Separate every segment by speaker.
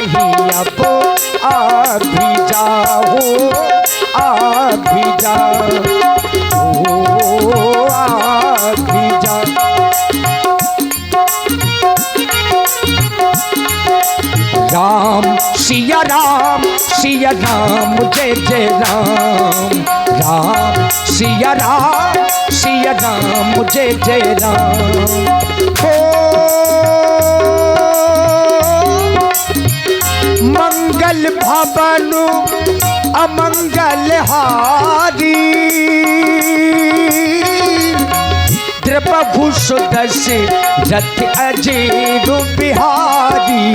Speaker 1: नहीं अब आ भी जाओ, आ भी जाओ, आ भी जाओ। राम सिया राम, सिया राम जय जय राम, राम सिया राम, सिया राम जय जय राम। मंगल भवन अमंगल हारी, द्रवभु सुदशरथ अजीर बिहारी।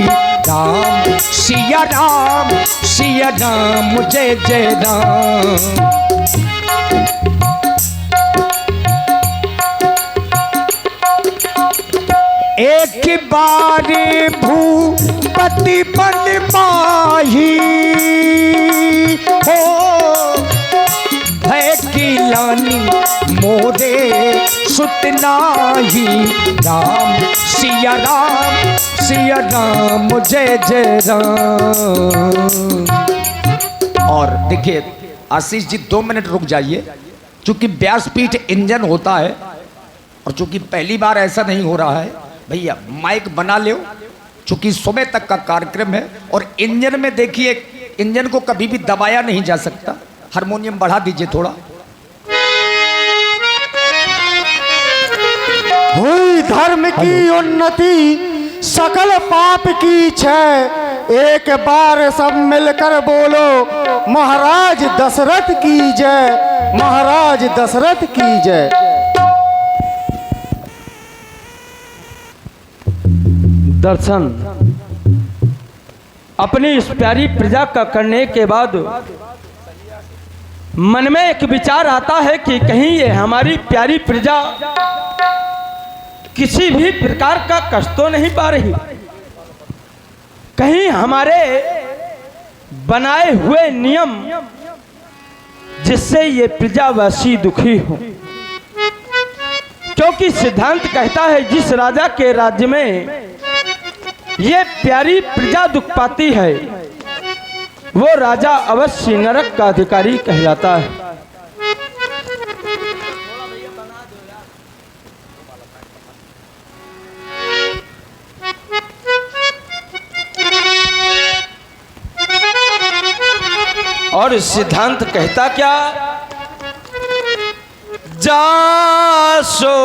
Speaker 1: राम सिया राम, सिया राम जय जय राम। एक बार भूपति बन माही हो, भय की लानी मोरे सुत नाही। राम सिया राम, सिया राम जय जय राम। और देखिए आशीष जी 2 मिनट रुक जाइए, चूंकि व्यासपीठ इंजन होता है और चूंकि पहली बार ऐसा नहीं हो रहा है, भैया माइक बना लो, चूंकि सुबह तक का कार्यक्रम है। और इंजन में देखिए, इंजन को कभी भी दबाया नहीं जा सकता। हारमोनियम बढ़ा दीजिए थोड़ा।
Speaker 2: हुई धर्म की उन्नति सकल पाप की क्षय, एक बार सब मिलकर बोलो महाराज दशरथ की जय, महाराज दशरथ की जय।
Speaker 3: दर्शन अपनी इस प्यारी प्रजा का करने के बाद मन में एक विचार आता है कि कहीं ये हमारी प्यारी प्रजा किसी भी प्रकार का कष्ट तो नहीं पा रही, कहीं हमारे बनाए हुए नियम जिससे ये प्रजावासी दुखी हो। क्योंकि सिद्धांत कहता है जिस राजा के राज्य में ये प्यारी प्रजा दुख पाती है वो राजा अवश्य नरक का अधिकारी कहलाता है। और सिद्धांत कहता क्या, जासो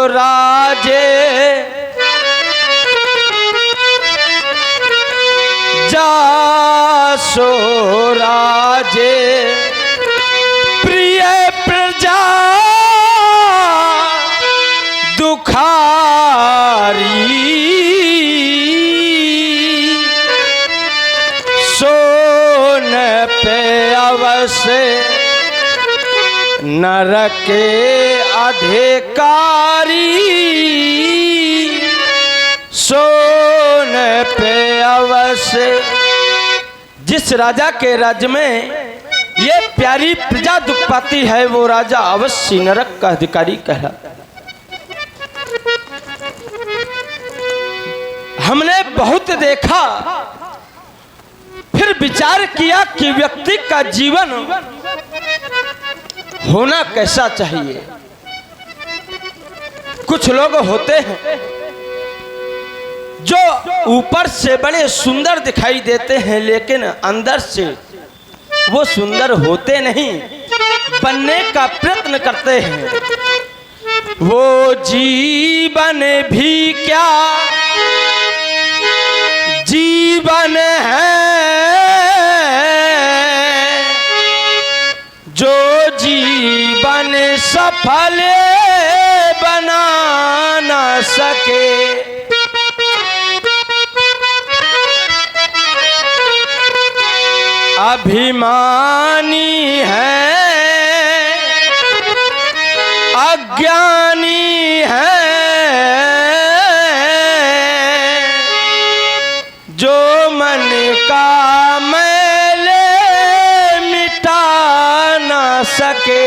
Speaker 3: राजे जासो राजे प्रिय प्रजा दुखारी, सोन पे अवश्य नरक के अधिकारी, सोन पे अवश्य। जिस राजा के राज्य में ये प्यारी प्रजा दुख पाती है वो राजा अवश्य नरक का अधिकारी कहलाता है। हमने बहुत देखा, फिर विचार किया कि व्यक्ति का जीवन होना कैसा चाहिए। कुछ लोग होते हैं जो ऊपर से बड़े सुंदर दिखाई देते हैं लेकिन अंदर से वो सुंदर होते नहीं, बनने का प्रयत्न करते हैं। वो जीवन भी क्या जीवन है जो जीवन सफल बना ना सके। अभिमानी है अज्ञानी है जो मन का मैल मिटा ना सके।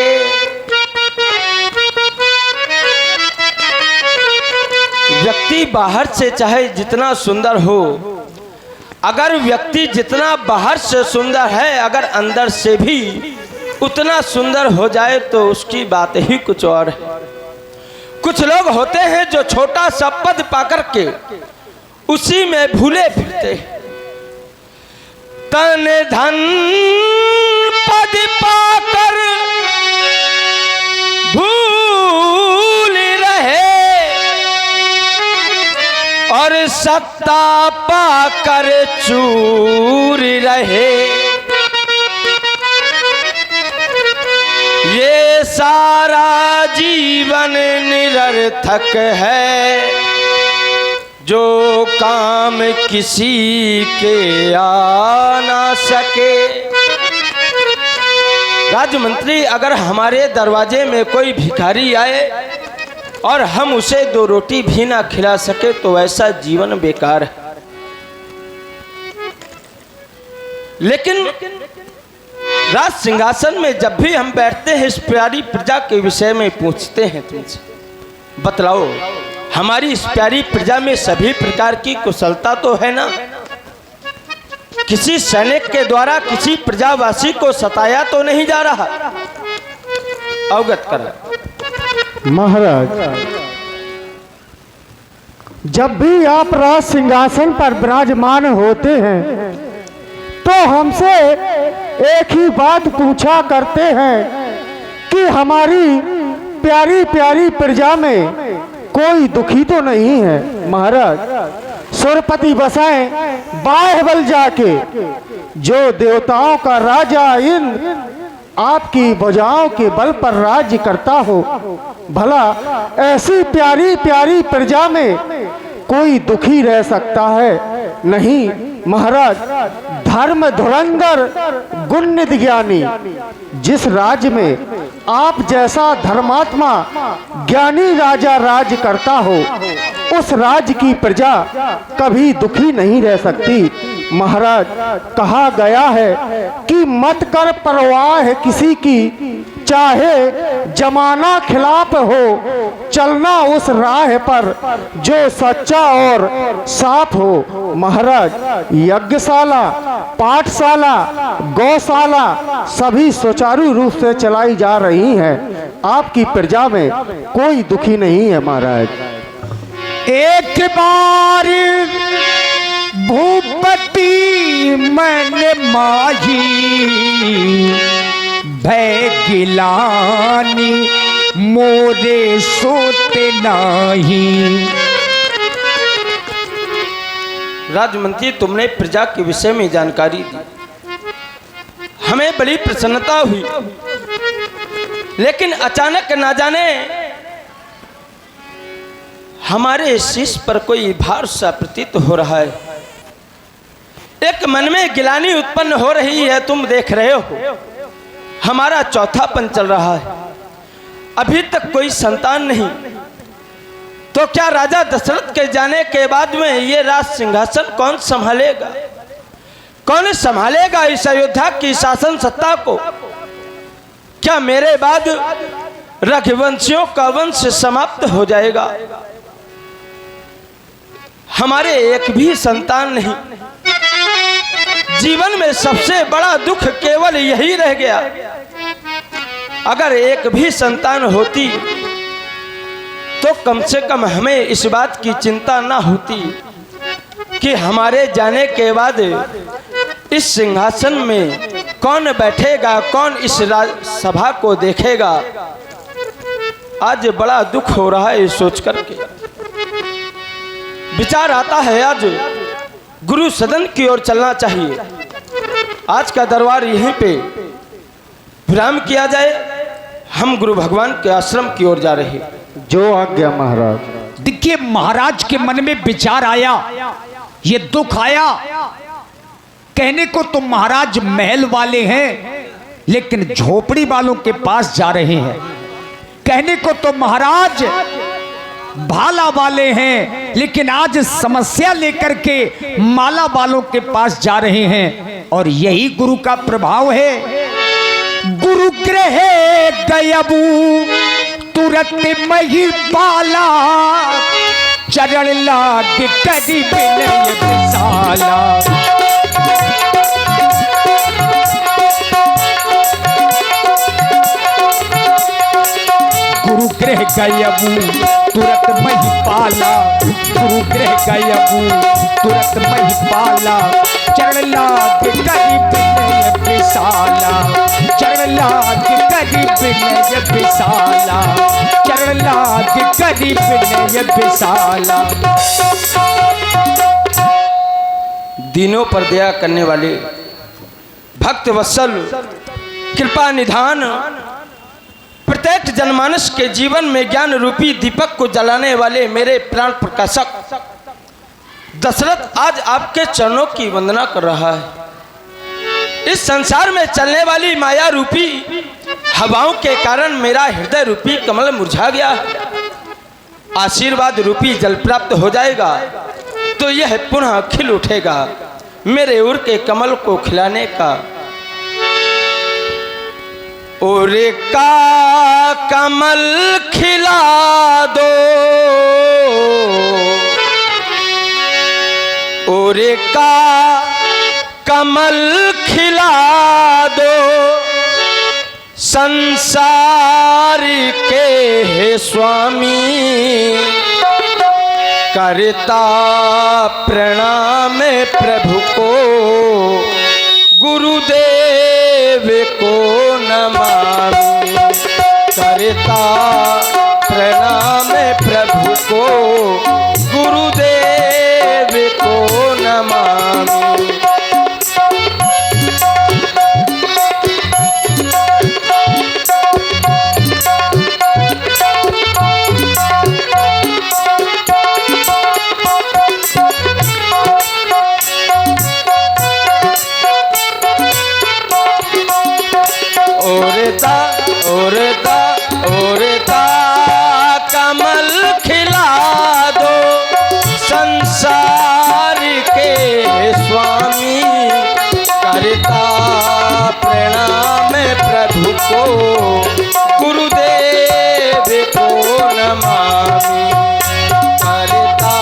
Speaker 3: व्यक्ति बाहर से चाहे जितना सुंदर हो, अगर व्यक्ति जितना बाहर से सुंदर है, अगर अंदर से भी उतना सुंदर हो जाए तो उसकी बात ही कुछ और है। कुछ लोग होते हैं जो छोटा सा पद पाकर के उसी में भूले फिरते हैं। तन धन पद पाकर भूल रहे और सत्ता पाकर चूर रहे। ये सारा जीवन निरर्थक है जो काम किसी के आ ना सके। राजमंत्री, अगर हमारे दरवाजे में कोई भिखारी आए और हम उसे 2 रोटी भी ना खिला सके तो ऐसा जीवन बेकार है। लेकिन राज सिंहासन में जब भी हम बैठते हैं, इस प्यारी प्रजा के विषय में पूछते हैं तुमसे, बतलाओ हमारी इस प्यारी प्रजा में सभी प्रकार की कुशलता तो है ना? किसी सैनिक के द्वारा किसी प्रजावासी को सताया तो नहीं जा रहा? अवगत करें।
Speaker 2: महाराज, जब भी आप राज सिंहासन पर विराजमान होते हैं तो हमसे एक ही बात पूछा करते हैं कि हमारी प्यारी प्यारी प्रजा में कोई दुखी तो नहीं है। महाराज, सुरपति बसाएं बाहुबल जाके, जो देवताओं का राजा इंद्र आपकी भुजाओं के बल पर राज्य करता हो, भला ऐसी प्यारी प्यारी प्रजा में कोई दुखी रह सकता है? नहीं महाराज, धर्म धुरंधर गुणनिधि ज्ञानी जिस राज्य में आप जैसा धर्मात्मा ज्ञानी राजा राज करता हो, उस राज्य की प्रजा कभी दुखी नहीं रह सकती। महाराज, कहा गया है कि मत कर परवाह किसी की, चाहे जमाना खिलाफ हो, चलना उस राह पर जो सच्चा और साफ हो। महाराज, यज्ञशाला, पाठशाला, गौशाला सभी सुचारू रूप से चलाई जा रही हैं। आपकी प्रजा में कोई दुखी नहीं है। महाराज,
Speaker 1: एक बार भूपति मन माही भय गिलानी मोरे सोते नाही।
Speaker 3: राजमंत्री, तुमने प्रजा के विषय में जानकारी दी, हमें बड़ी प्रसन्नता हुई। लेकिन अचानक ना जाने हमारे शीश पर कोई भार सा प्रतीत हो रहा है। एक मन में गिलानी उत्पन्न हो रही है। तुम देख रहे हो हमारा चौथापन चल रहा है, अभी तक कोई संतान नहीं, तो क्या राजा दशरथ के जाने के बाद में ये राज सिंहासन कौन संभालेगा? कौन संभालेगा इस अयोध्या की शासन सत्ता को? क्या मेरे बाद रघुवंशियों का वंश समाप्त हो जाएगा? हमारे एक भी संतान नहीं। जीवन में सबसे बड़ा दुख केवल यही रह गया। अगर एक भी संतान होती तो कम से कम हमें इस बात की चिंता ना होती कि हमारे जाने के बाद इस सिंहासन में कौन बैठेगा, कौन इस सभा को देखेगा। आज बड़ा दुख हो रहा है सोच करके। विचार आता है आज गुरु सदन की ओर चलना चाहिए। आज का दरबार यहीं पे विराम किया जाए। हम गुरु भगवान के आश्रम की ओर जा रहे हैं।
Speaker 2: जो आज्ञा महाराज।
Speaker 1: देखिए, महाराज के मन में विचार आया, ये दुख आया। कहने को तो महाराज महल वाले हैं, लेकिन झोपड़ी वालों के पास जा रहे हैं। कहने को तो महाराज भाला वाले हैं, लेकिन आज समस्या लेकर के माला वालों के पास जा रहे हैं। और यही गुरु का प्रभाव है। गुरु ग्रह गयबू तुरंत मही पाला, चरण लाग करी विनय विशाला। गुरु गृह गयबू तुरत महिपाला, गुरु गृह गयबू तुरत महिपाला। चरण लाग करी विनय विशाला, चरण लाग करी विनय विशाला, चरण लाग करी विनय विशाला।
Speaker 3: दीनों पर दया करने वाले भक्त वत्सल कृपा निधान, प्रत्येक जनमानस के जीवन में ज्ञान रूपी दीपक को जलाने वाले मेरे प्राण प्रकाशक दशरथ आज आपके चरणों की वंदना कर रहा है। इस संसार में चलने वाली माया रूपी हवाओं के कारण मेरा हृदय रूपी कमल मुरझा गया है। आशीर्वाद रूपी जल प्राप्त हो जाएगा तो यह पुनः खिल उठेगा मेरे उर के कमल को खिलाने का। और का कमल खिला दो, और का कमल खिला दो, संसार के हे स्वामी। करता प्रणाम प्रभु को, गुरुदेव को नमामि। करता प्रणाम प्रभु को, गुरुदेव को नमामि। ओरता कमल खिला दो, संसार के स्वामी। करता प्रणाम प्रभु को, गुरुदेव को नमामि। करता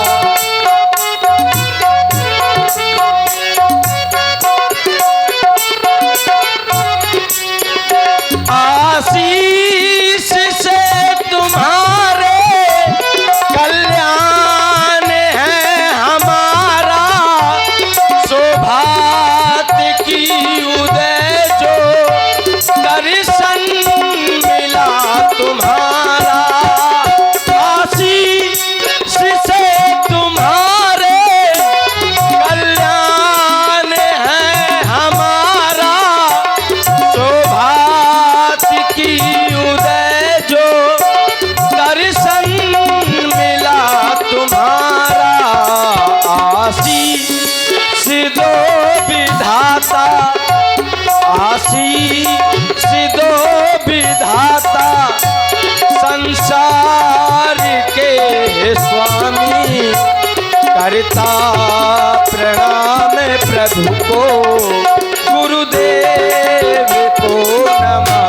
Speaker 3: आशीष से तुम्हारे कल्याण है हमारा। सौभाग्य की उदय जो दर्शन मिला तुम्हारा। आशीष से तुम्हारे कल्याण है हमारा। सौभाग्य की उदय जो दर्शन मिला तुम्हारा। आशीष दो विधाता, आशीष दो विधाता, संसार के स्वामी। करता प्रणाम प्रभु को, गुरुदेव को नमामि।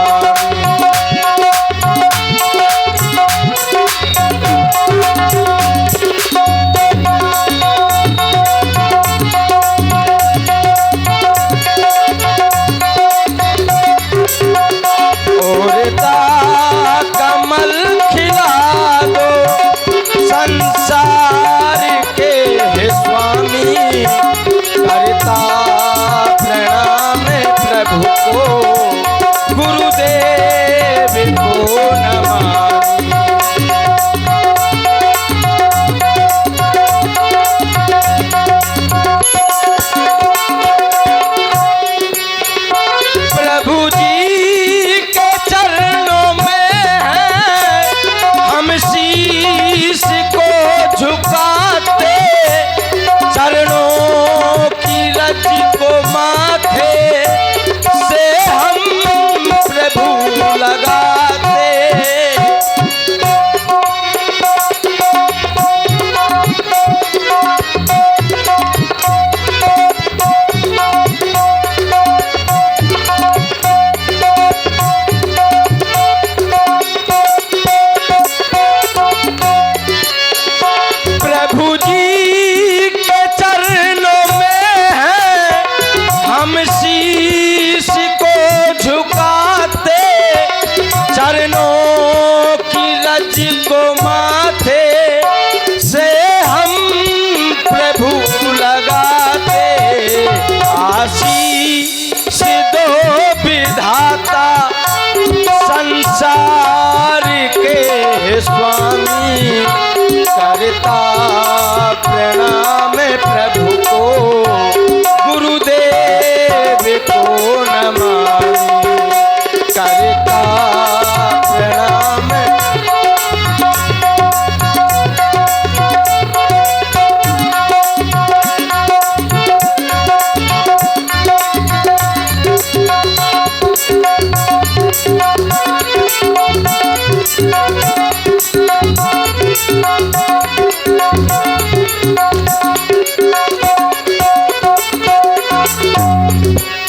Speaker 3: ओरता कमल खिला दो, संसार के हे स्वामी। करता प्रणाम प्रभु को, गुरुदेव को नमामि। प्रभु जी के चरणों में है हम शीश को झुकाते। चरणों की रज को माथे से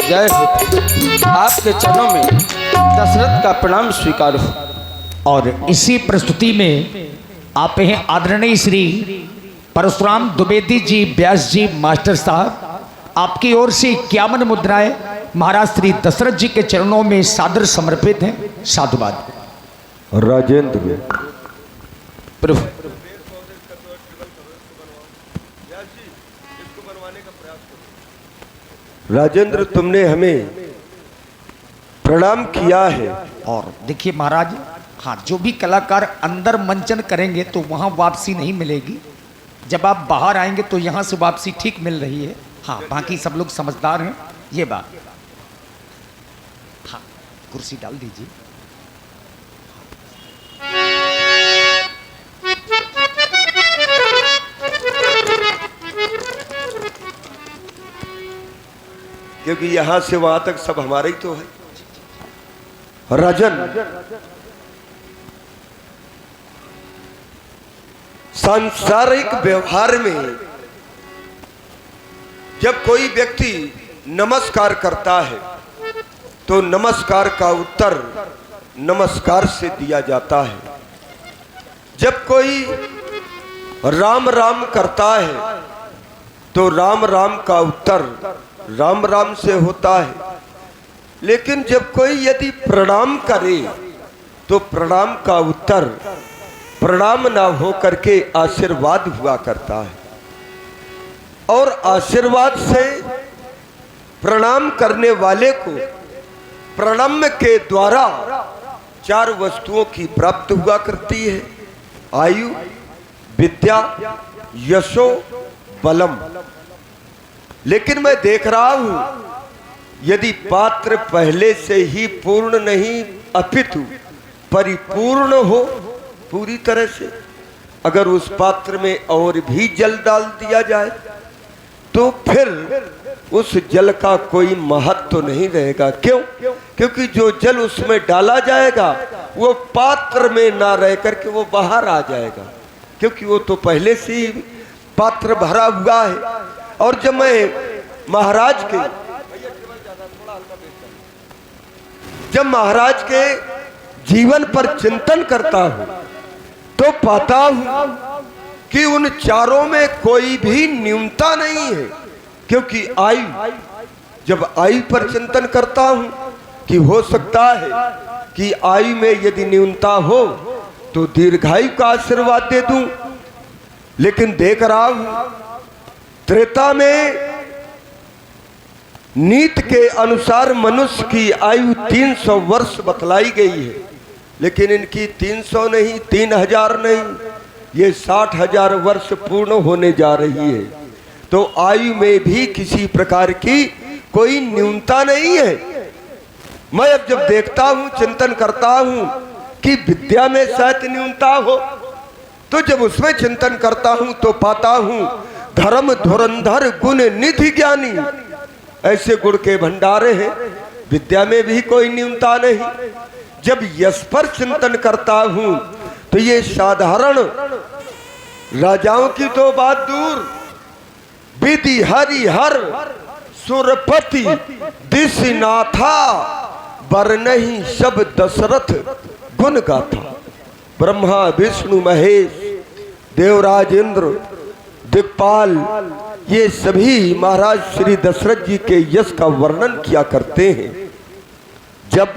Speaker 3: जय हो। आपके चरणों में दशरथ का प्रणाम स्वीकार हो।
Speaker 1: और इसी प्रस्तुति में आप हैं आदरणीय श्री परशुराम द्विवेदी जी व्यास जी मास्टर साहब, आपकी ओर से 51 मुद्राएं महाराज श्री दशरथ जी के चरणों में सादर समर्पित हैं। साधुवाद।
Speaker 4: राजेंद्र
Speaker 3: प्रभु
Speaker 4: राजेंद्र, तुमने हमें प्रणाम किया है।
Speaker 1: और देखिए महाराज, हाँ, जो भी कलाकार अंदर मंचन करेंगे तो वहाँ वापसी नहीं मिलेगी। जब आप बाहर आएंगे तो यहाँ से वापसी ठीक मिल रही है। हाँ, बाकी सब लोग समझदार हैं ये बात। हाँ, कुर्सी डाल दीजिए।
Speaker 4: क्योंकि यहां से वहां तक सब हमारा ही तो है। राजन, सांसारिक व्यवहार में जब कोई व्यक्ति नमस्कार करता है तो नमस्कार का उत्तर नमस्कार से दिया जाता है। जब कोई राम राम करता है तो राम राम का उत्तर राम राम से होता है। लेकिन जब कोई यदि प्रणाम करे तो प्रणाम का उत्तर प्रणाम ना हो करके आशीर्वाद हुआ करता है। और आशीर्वाद से प्रणाम करने वाले को प्रणाम के द्वारा 4 वस्तुओं की प्राप्ति हुआ करती है: आयु, विद्या, यशो, बलम। लेकिन मैं देख रहा हूं यदि पात्र पहले से ही पूर्ण नहीं अपितु परिपूर्ण हो पूरी तरह से, अगर उस पात्र में और भी जल डाल दिया जाए तो फिर उस जल का कोई महत्व नहीं रहेगा। क्यों? क्योंकि जो जल उसमें डाला जाएगा वो पात्र में ना रह करके वो बाहर आ जाएगा, क्योंकि वो तो पहले से ही पात्र भरा हुआ है। और जब मैं महाराज के जीवन पर चिंतन करता हूं तो पाता हूं कि उन चारों में कोई भी न्यूनता नहीं है। क्योंकि आयु, जब आयु पर चिंतन करता हूं कि हो सकता है कि आयु में यदि न्यूनता हो तो दीर्घायु का आशीर्वाद दे दूं। लेकिन देख रहा हूं त्रेता में नीति के अनुसार मनुष्य की आयु 300 वर्ष बतलाई गई है, लेकिन इनकी 300 नहीं, 3000 नहीं, ये 60,000 वर्ष पूर्ण होने जा रही है। तो आयु में भी किसी प्रकार की कोई न्यूनता नहीं है। मैं अब जब देखता हूं, चिंतन करता हूं कि विद्या में शायद न्यूनता हो, तो जब उसमें चिंतन करता हूं तो पाता हूं धर्म धुरंधर गुण निधि ज्ञानी, ऐसे गुण के भंडारे हैं। विद्या में भी कोई न्यूनता नहीं। जब यश पर चिंतन करता हूं तो ये साधारण राजाओं की तो बात दूर, विधि हरि हर सुरपति दिशनाथा बरनहि सब दशरथ गुण गाथा। ब्रह्मा विष्णु महेश देवराज इंद्र दिक्पाल ये सभी महाराज श्री दशरथ जी के यश का वर्णन किया करते हैं। जब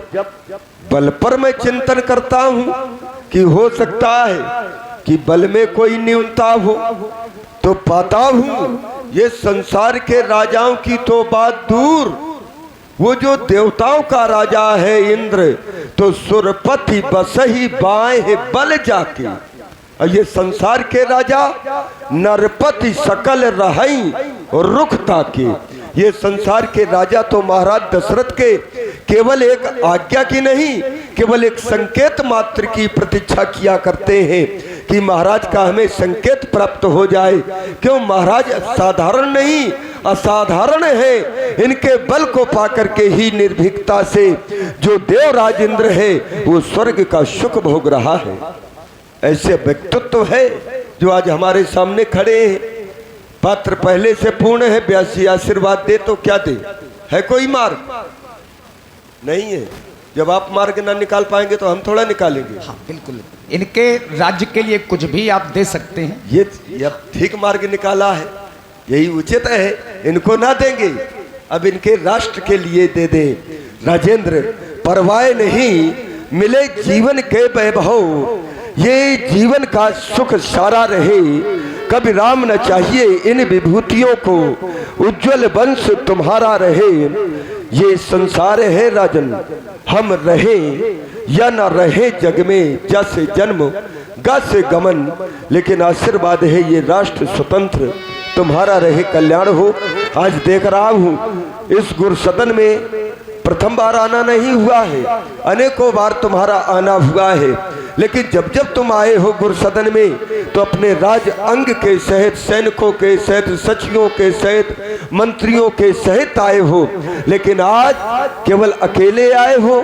Speaker 4: बल पर मैं चिंतन करता हूं कि हो सकता है कि बल में कोई न्यूनता हो, तो पाता हूं ये संसार के राजाओं की तो बात दूर, वो जो देवताओं का राजा है इंद्र, तो सुरपति बसही बाएं बल जाके, और ये संसार के राजा नरपति सकल रहई रुख ताके। ये संसार के राजा तो महाराज दशरथ के केवल एक आज्ञा की नहीं, केवल एक संकेत मात्र की प्रतीक्षा किया करते हैं कि महाराज का हमें संकेत प्राप्त हो जाए। क्यों? महाराज साधारण नहीं असाधारण है। इनके बल को पाकर के ही निर्भीकता से जो देवराज इंद्र है वो स्वर्ग का सुख भोग रहा है। ऐसे व्यक्तित्व है जो आज हमारे सामने खड़े हैं। पात्र पहले से पूर्ण है, ब्यासी आशीर्वाद दे तो क्या दे, है कोई मार्ग? नहीं है। जब आप मार्ग ना निकाल पाएंगे तो हम थोड़ा निकालेंगे।
Speaker 1: हाँ बिल्कुल, इनके राज्य के लिए कुछ भी आप दे सकते हैं।
Speaker 4: ये ठीक मार्ग निकाला है, यही उचित है, इनको ना देंगे, अब इनके राष्ट्र के लिए दे दे। राजेंद्र, परवाह नहीं, मिले जीवन के वैभव, ये जीवन का सुख सारा रहे, कभी राम न चाहिए इन विभूतियों को, उज्जवल वंश तुम्हारा रहे। ये संसार है राजन, हम रहे या न रहे जग में, जैसे जन्म गस गमन, लेकिन आशीर्वाद है ये राष्ट्र स्वतंत्र तुम्हारा रहे, कल्याण हो। आज देख रहा हूँ इस गुरसदन में प्रथम बार आना नहीं हुआ है, अनेकों बार तुम्हारा आना हुआ है, लेकिन जब जब तुम आए हो गुरसदन में तो अपने राज अंग के सहित, सैनिकों के सहित, सचिवों के सहित, मंत्रियों के सहित आए हो, लेकिन आज केवल अकेले आए हो।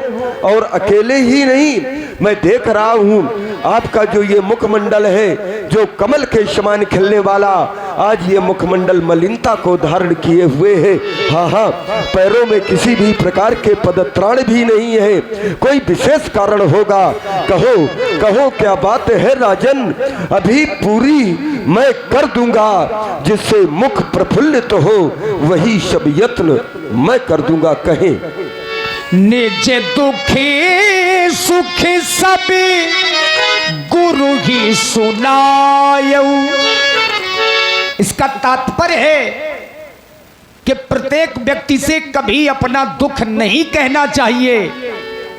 Speaker 4: और अकेले ही नहीं, मैं देख रहा हूँ आपका जो ये मुखमंडल है, जो कमल के समान खिलने वाला, आज ये मुखमंडल मलिनता को धारण किए हुए है। हाँ हाँ, पैरों में किसी भी प्रकार के पदत्राण भी नहीं है, कोई विशेष कारण होगा, कहो कहो क्या बात है राजन, अभी पूरी मैं कर दूंगा, जिससे मुख प्रफुल्लित हो वही सब यत्न मैं कर दूंगा। कहें
Speaker 1: निज दुखी सुखी सभी गुरु ही सुनायऊ। इसका तात्पर्य है कि प्रत्येक व्यक्ति से कभी अपना दुख नहीं कहना चाहिए।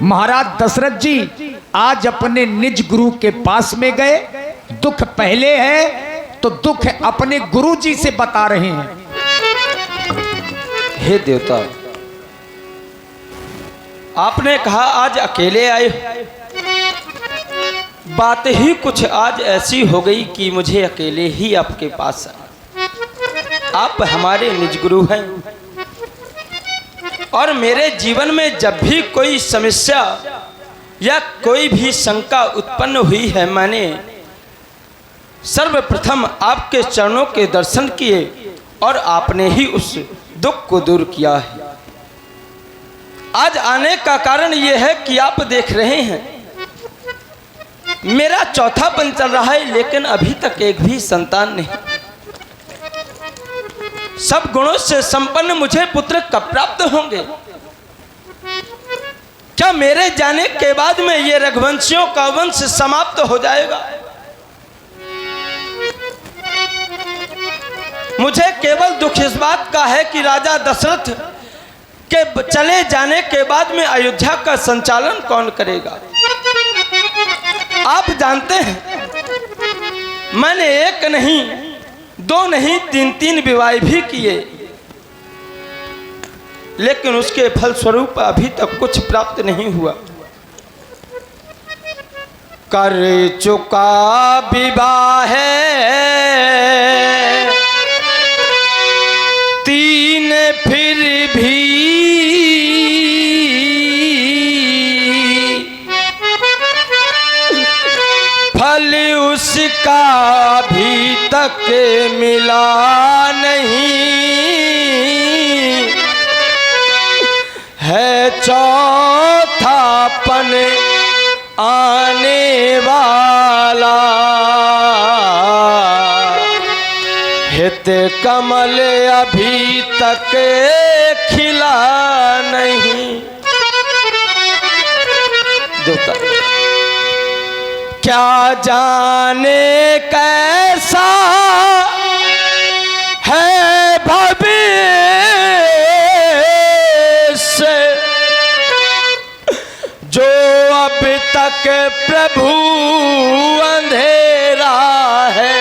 Speaker 1: महाराज दशरथ जी आज अपने निज गुरु के पास में गए, दुख पहले है तो दुख अपने गुरु जी से बता रहे हैं।
Speaker 3: हे देवता, आपने कहा आज अकेले आए, बात ही कुछ आज ऐसी हो गई कि मुझे अकेले ही आपके पास आए। आप हमारे निज गुरु हैं और मेरे जीवन में जब भी कोई समस्या या कोई भी शंका उत्पन्न हुई है, मैंने सर्वप्रथम आपके चरणों के दर्शन किए और आपने ही उस दुख को दूर किया है। आज आने का कारण यह है कि आप देख रहे हैं मेरा चौथापन चल रहा है, लेकिन अभी तक एक भी संतान नहीं। सब गुणों से संपन्न मुझे पुत्र कब प्राप्त होंगे? क्या मेरे जाने के बाद में ये रघुवंशियों का वंश समाप्त हो जाएगा? मुझे केवल दुख इस बात का है कि राजा दशरथ के चले जाने के बाद में अयोध्या का संचालन कौन करेगा? आप जानते हैं मैंने एक नहीं, दो नहीं, तीन विवाह भी किए, लेकिन उसके फलस्वरूप अभी तक कुछ प्राप्त नहीं हुआ। कर चुका विवाह तीन फिर भी फल उसका भी तक मिला नहीं है, चौथापन आने वाला हित कमल अभी तक खिला नहीं। देवता, क्या जाने कैसा है भविष्य, जो अब तक प्रभु अंधेरा है।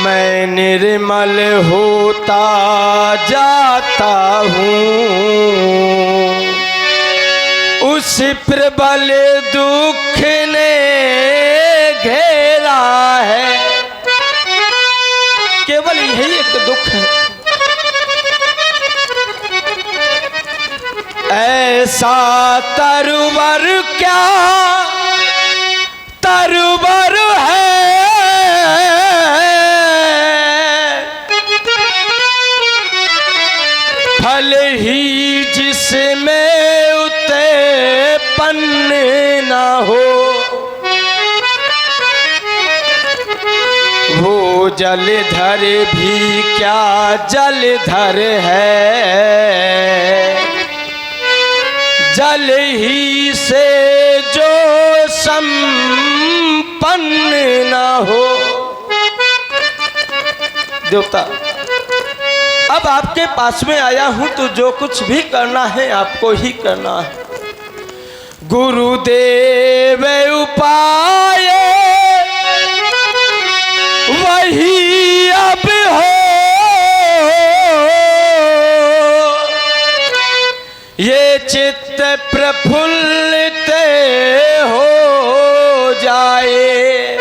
Speaker 3: मैं निर्मल होता जाता हूँ, उस प्रबल दुख ने घेरा है। केवल यही एक दुख है, ऐसा तरुवर क्या तरुवर है, जलधर भी क्या जलधर है, जल ही से जो संपन्न ना हो। देवता, अब आपके पास में आया हूं तो जो कुछ भी करना है आपको ही करना है। गुरुदेव उपाय वही अब हो, ये चित्त प्रफुल्लित हो जाए,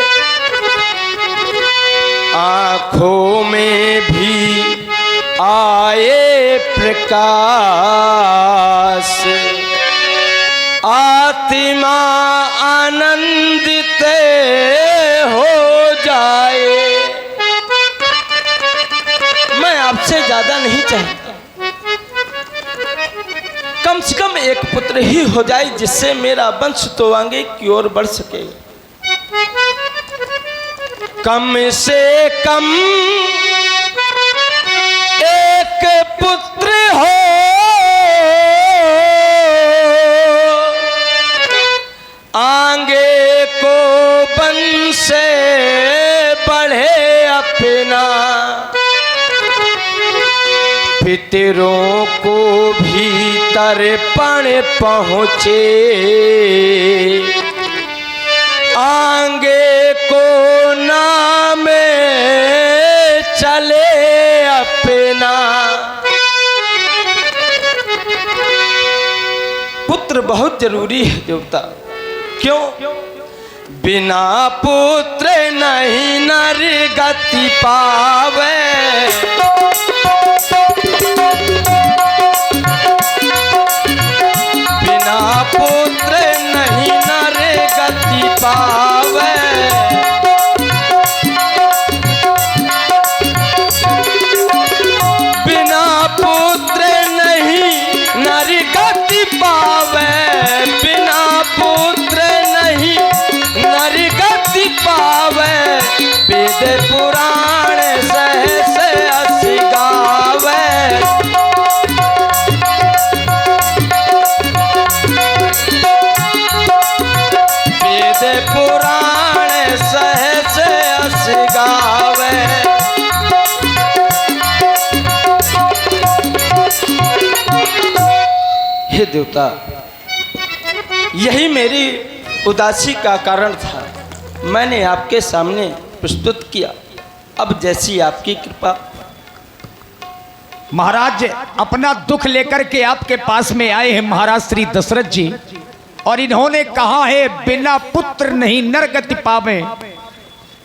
Speaker 3: आँखों में भी आए प्रकाश, आत्मा आनंदित हो जाए। मैं आपसे ज्यादा नहीं चाहता, कम से कम एक पुत्र ही हो जाए जिससे मेरा वंश तो आगे की ओर बढ़ सके। कम से कम एक पुत्र हो, आगे को वंश बढ़े अपना, पितरों को भी तर्पण पहुँचे, आगे को नाम चले अपना। पुत्र बहुत जरूरी है देवता। क्यों? बिना पुत्र नहीं नर गति पावे, बिना पुत्र नहीं नर गति पावे, बिना पुत्र नहीं नर गति पावे, बिना पुत्र नहीं नर गति पावे, वेद पुराण सहस अस गावे, वेद पुराण सहस अस गावे। हे देवता, यही मेरी उदासी का कारण था, मैंने आपके सामने प्रस्तुत किया। अब जैसी आपकी कृपा।
Speaker 1: महाराज अपना दुख लेकर के आपके पास में आए हैं महाराज श्री दशरथ जी, और इन्होंने कहा है बिना पुत्र नहीं नरगति पावे।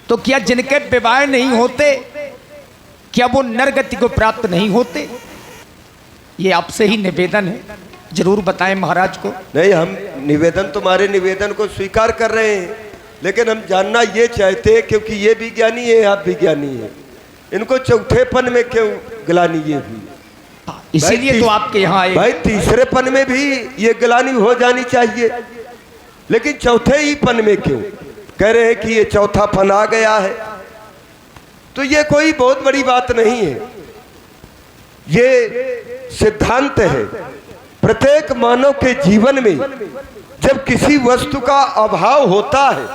Speaker 1: तो क्या जिनके विवाह नहीं होते क्या वो नरगति को प्राप्त नहीं होते? ये आपसे ही निवेदन है, जरूर बताएं महाराज को।
Speaker 4: नहीं, हम निवेदन तुम्हारे निवेदन को स्वीकार कर रहे हैं, लेकिन हम जानना ये चाहते हैं क्योंकि ये भी ज्ञानी है, आप भी ज्ञानी है, इनको चौथेपन में क्यों ग्लानि ये हुई?
Speaker 1: इसीलिए तो आपके यहाँ आए।
Speaker 4: भाई तीसरेपन में भी ये ग्लानि हो जानी चाहिए, लेकिन चौथे ही पन में क्यों? कह रहे हैं कि ये चौथा पन आ गया है, तो ये कोई बहुत बड़ी बात नहीं है। ये सिद्धांत है, प्रत्येक मानव के जीवन में जब किसी वस्तु का अभाव होता है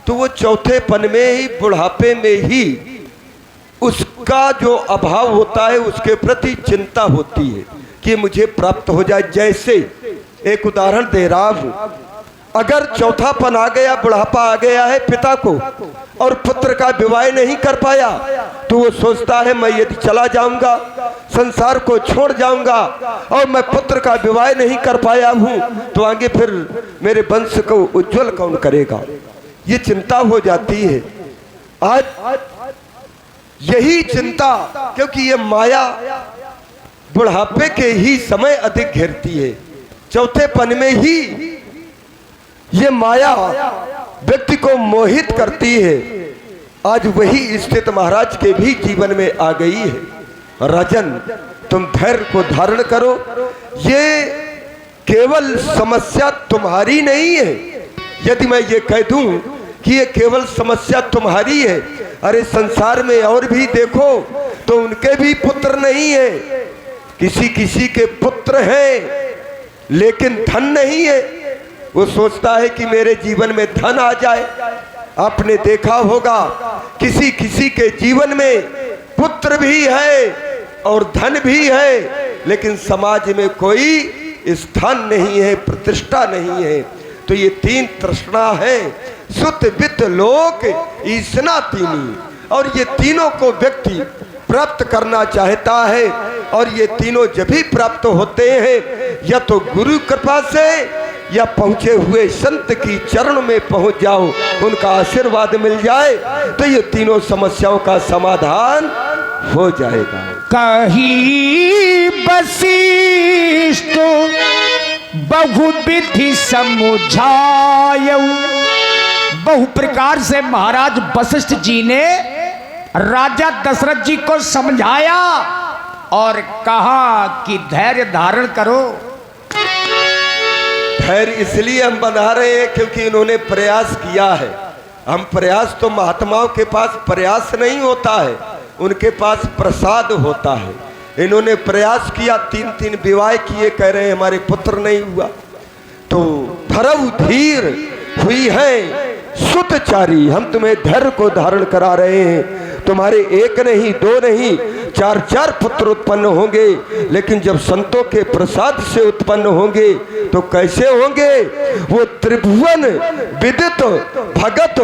Speaker 4: तो वो चौथे पन में ही, बुढ़ापे में ही उसका जो अभाव होता है उसके प्रति चिंता होती है कि मुझे प्राप्त हो जाए। जैसे एक उदाहरण दे रहा हूं, अगर चौथापन आ गया, बुढ़ापा आ गया है पिता को और पुत्र का विवाह नहीं कर पाया तो वो सोचता है मैं यदि चला जाऊंगा, संसार को छोड़ जाऊंगा और मैं पुत्र का विवाह नहीं कर पाया हूं तो आगे फिर मेरे वंश को उज्जवल कौन करेगा, ये चिंता हो जाती है। आज यही चिंता, क्योंकि ये माया बुढ़ापे के ही समय अधिक घेरती है, चौथे पन में ही ये माया व्यक्ति को मोहित करती है। आज वही स्थिति महाराज के भी जीवन में आ गई है। राजन, तुम धैर्य को धारण करो, ये केवल समस्या तुम्हारी नहीं है। यदि मैं ये कह दूं कि ये केवल समस्या तुम्हारी है, अरे संसार में और भी देखो तो उनके भी पुत्र नहीं है, किसी किसी के पुत्र हैं लेकिन धन नहीं है। वो सोचता है कि मेरे जीवन में धन आ जाए। आपने देखा होगा किसी किसी के जीवन में पुत्र भी है और धन भी है, लेकिन समाज में कोई स्थान नहीं है, प्रतिष्ठा नहीं है। तो ये तीन तृष्णा है, सुत वित्त लोक ईसना तीनी, और ये तीनों को व्यक्ति प्राप्त करना चाहता है। और ये तीनों जब भी प्राप्त होते हैं या तो गुरु कृपा से या पहुंचे हुए संत की चरण में पहुंच जाओ, उनका आशीर्वाद मिल जाए तो ये तीनों समस्याओं का समाधान हो जाएगा।
Speaker 1: कही वशिष्ठ बहुविधि समुझायऊ। बहु प्रकार से महाराज वशिष्ठ जी ने राजा दशरथ जी को समझाया और कहा कि धैर्य धारण करो।
Speaker 4: धैर्य इसलिए हम बना रहे हैं क्योंकि इन्होंने प्रयास किया है। हम प्रयास तो महात्माओं के पास प्रयास नहीं होता है, उनके पास प्रसाद होता है। इन्होंने प्रयास किया, 3 विवाह किए, कह रहे हैं हमारे पुत्र नहीं हुआ। तो धरव धीर हुई है सुतचारी, हम तुम्हें धैर्य को धारण करा रहे हैं। तुम्हारे एक नहीं, 2 नहीं, 4 पुत्र उत्पन्न होंगे, लेकिन जब संतों के प्रसाद से उत्पन्न होंगे तो कैसे होंगे? वो त्रिभुवन विदित भगत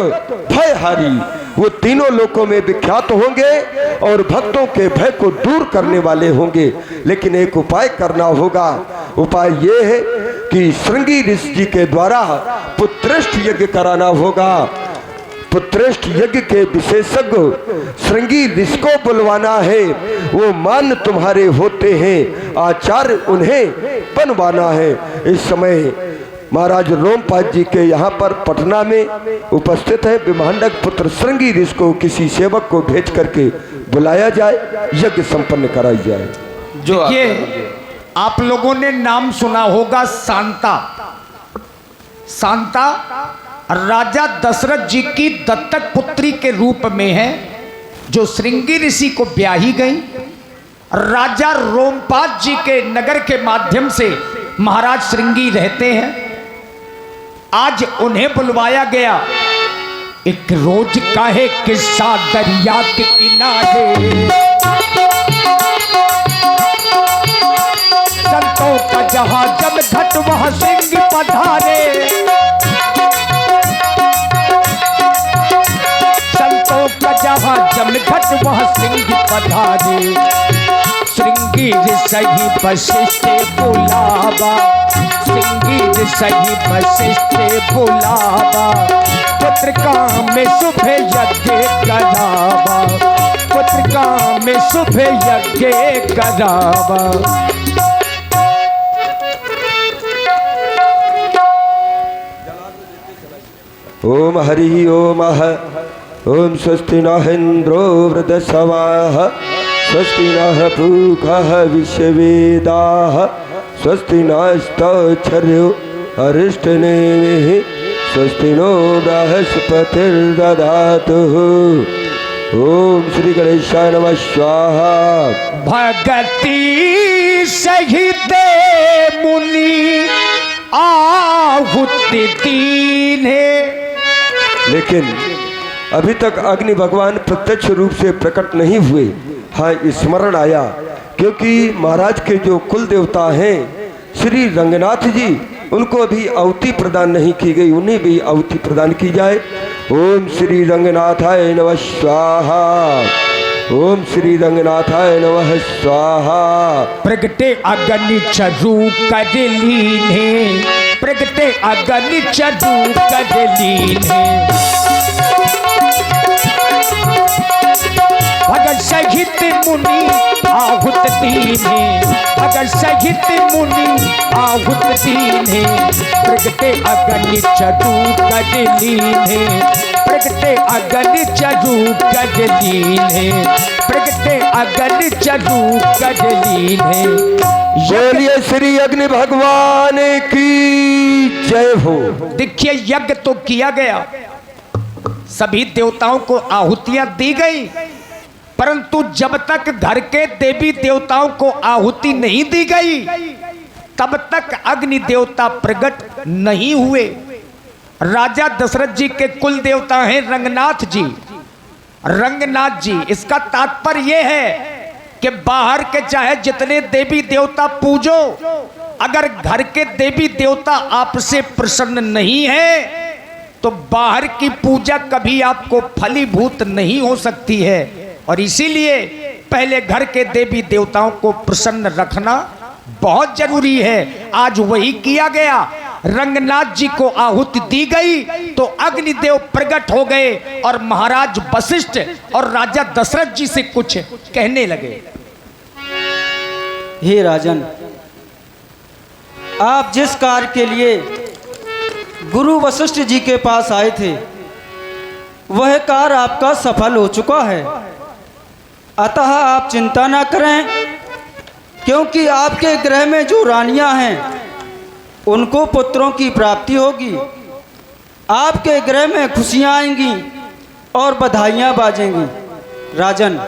Speaker 4: भयहारी, वो तीनों लोकों में विख्यात होंगे और भक्तों के भय को दूर करने वाले होंगे। लेकिन एक उपाय करना होगा। उपाय ये है कि श्रृंगी ऋषि जी के द्वारा पुत्रेष्ठ यज्ञ कराना होगा। पुत्रेष्ठ यज्ञ के विशेषज्ञ श्रृंगी ऋषि को बुलवाना है। वो मान तुम्हारे होते हैं, आचार्य उन्हें बनवाना है। इस समय महाराज रोमपाद जी के यहाँ पर पटना में उपस्थित है। विभांडक पुत्र श्रृंगी ऋषि को किसी सेवक को भेज करके बुलाया जाए, यज्ञ संपन्न कराई जाए।
Speaker 3: जो
Speaker 1: आप लोगों ने नाम सुना होगा शांता। शांता राजा दशरथ जी की दत्तक पुत्री के रूप में है, जो श्रृंगी ऋषि को ब्याही गई। राजा रोमपाद जी के नगर के माध्यम से महाराज श्रृंगी रहते हैं। आज उन्हें बुलवाया गया। एक रोज का है किस्सा दरिया के किनारे, संतों का जहां जमघट वहां सिंह पधारे। संतों का जहां जमघट वहां सिंह पधारे। श्रृंगी सही वशिष्ठ बुलावा, श्रृंगी सही वशिष्ठ बुलावा। पुत्रिका में शुभ यज्ञ करावा, पुत्रिका में शुभ यज्ञ करावा।
Speaker 4: ओम हरि ओम ओम स्वस्ति नः इंद्रो वृद्धश्रवाः, स्वस्ति नः पूषः विश्ववेदाः, स्वस्ति नस्तक्षर्यो अरिष्टनेमिः, स्वस्ति नो बृहस्पतिर्दधातु। ओम श्री गणेशाय नमः स्वाहा।
Speaker 1: भगति सहित मुनि आहुति दीने।
Speaker 4: लेकिन अभी तक अग्नि भगवान प्रत्यक्ष रूप से प्रकट नहीं हुए। हाँ, स्मरण आया क्योंकि महाराज के जो कुल देवता हैं श्री रंगनाथ जी, उनको अभी आहुति प्रदान नहीं की गई, उन्हें भी आहुति प्रदान की जाए। ओम श्री रंगनाथाय नमः स्वाहा, ओम श्री रंगनाथाय नमः स्वाहा।
Speaker 1: प्रगटे अग्नि चरु कर लीने, प्रगटे अग्नि चरु कर लीने। भगत सहित मुनि आहुत दीने, भगत सहित मुनि आहुत दीने। प्रगटे अग्नि चरु कर लीने, प्रगटे अग्नि चरु कर लीने, प्रगटे अग्नि चरु कर लीने।
Speaker 4: बोलिए श्री अग्नि भगवान की जय हो।
Speaker 1: देखिए, यज्ञ तो किया गया, सभी देवताओं को आहुतियां दी गई, परंतु जब तक घर के देवी देवताओं को आहुति नहीं दी गई तब तक अग्नि देवता प्रकट नहीं हुए। राजा दशरथ जी के कुल देवता हैं रंगनाथ जी। रंगनाथ जी, इसका तात्पर्य यह है कि बाहर के चाहे जितने देवी देवता पूजो, अगर घर के देवी देवता आपसे प्रसन्न नहीं है तो बाहर की पूजा कभी आपको फलीभूत नहीं हो सकती है। और इसीलिए पहले घर के देवी देवताओं को प्रसन्न रखना बहुत जरूरी है। आज वही किया गया। रंगनाथ जी को आहुति दी गई तो अग्निदेव प्रकट हो गए और महाराज वशिष्ठ और राजा दशरथ जी से कुछ कहने लगे।
Speaker 5: हे राजन, आप जिस कार्य के लिए गुरु वशिष्ठ जी के पास आए थे वह कार्य आपका सफल हो चुका है, अतः आप चिंता ना करें, क्योंकि आपके ग्रह में जो रानियां हैं उनको पुत्रों की प्राप्ति होगी। आपके ग्रह में खुशियां आएंगी और बधाइयां बाजेंगी। राजन,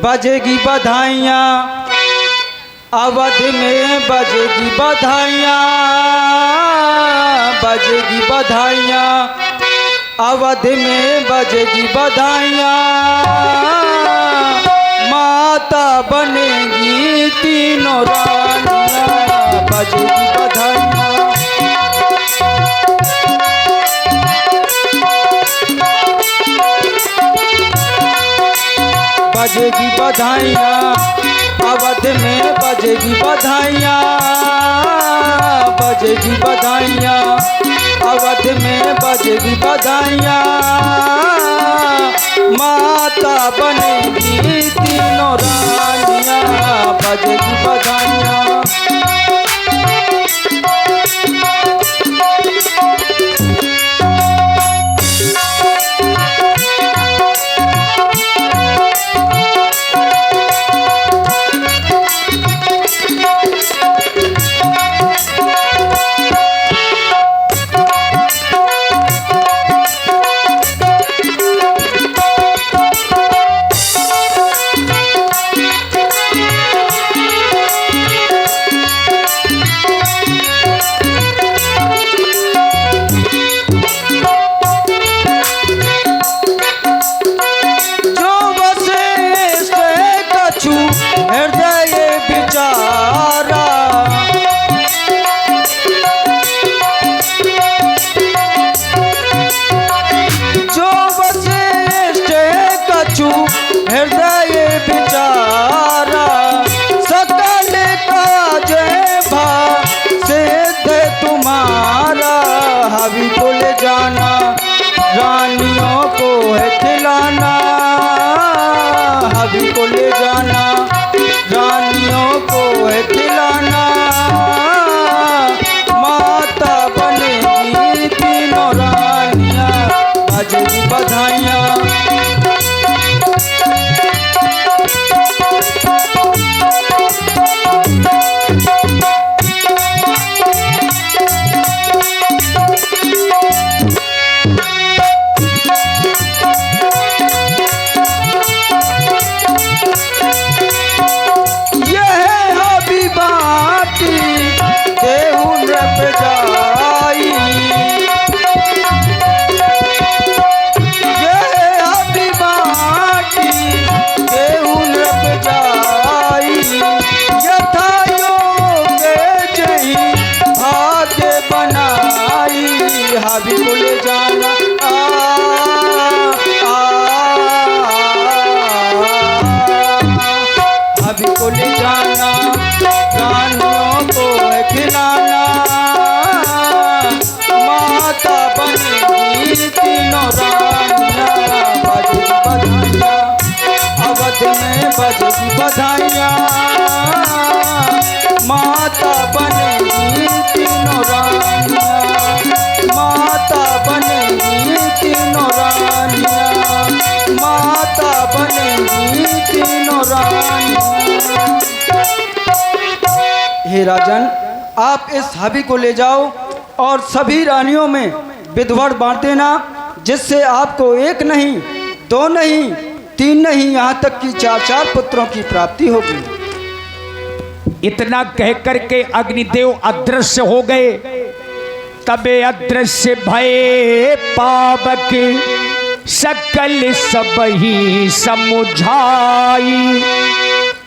Speaker 5: बजेगी बधाइयां, अवध में बजेगी बधाइयां, बजेगी बधाइयां, अवध में बजेगी बधाइयां, माता बनेगी तीनों रानियां, बजेगी बधाइयां। बजेगी बधाइयां, अवध में बजेगी बधाइयां, बजेगी बधाइयां, अवध में बजेगी बधाइयां, माता बनेगी तीनों रानियां, बजेगी बधाइयां। रानियों को है खिलाना, हबी को ले जाना, रानियों को है खिलाना, माता बनेगी तीनों रानियां, बजेगी बधाइयां। हबी को ले जाना, हबी को ले जाना, रानियों को है खिलाना, माता बनेगी तीनों रानियां, बजेगी बधाइयां, अवध में बजेगी बधाइयां, माता बनेगी तीनों रानियां, माता बनेगी तीनों रानियां, माता बनेगी तीनों रानियां। हे राजन, आप इस हबी को ले जाओ और सभी रानियों में विधवड़ बांट देना, जिससे आपको एक नहीं, दो नहीं, तीन नहीं, यहाँ तक कि 4-4 पुत्रों की प्राप्ति होगी।
Speaker 1: इतना कह करके अग्निदेव अदृश्य हो गए। तबे अदृश्य भये पावक सकल सबही समुझाई।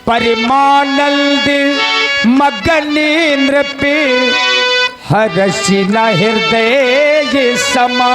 Speaker 1: परमानंद मगन नृप हर्षि न हृदय समा।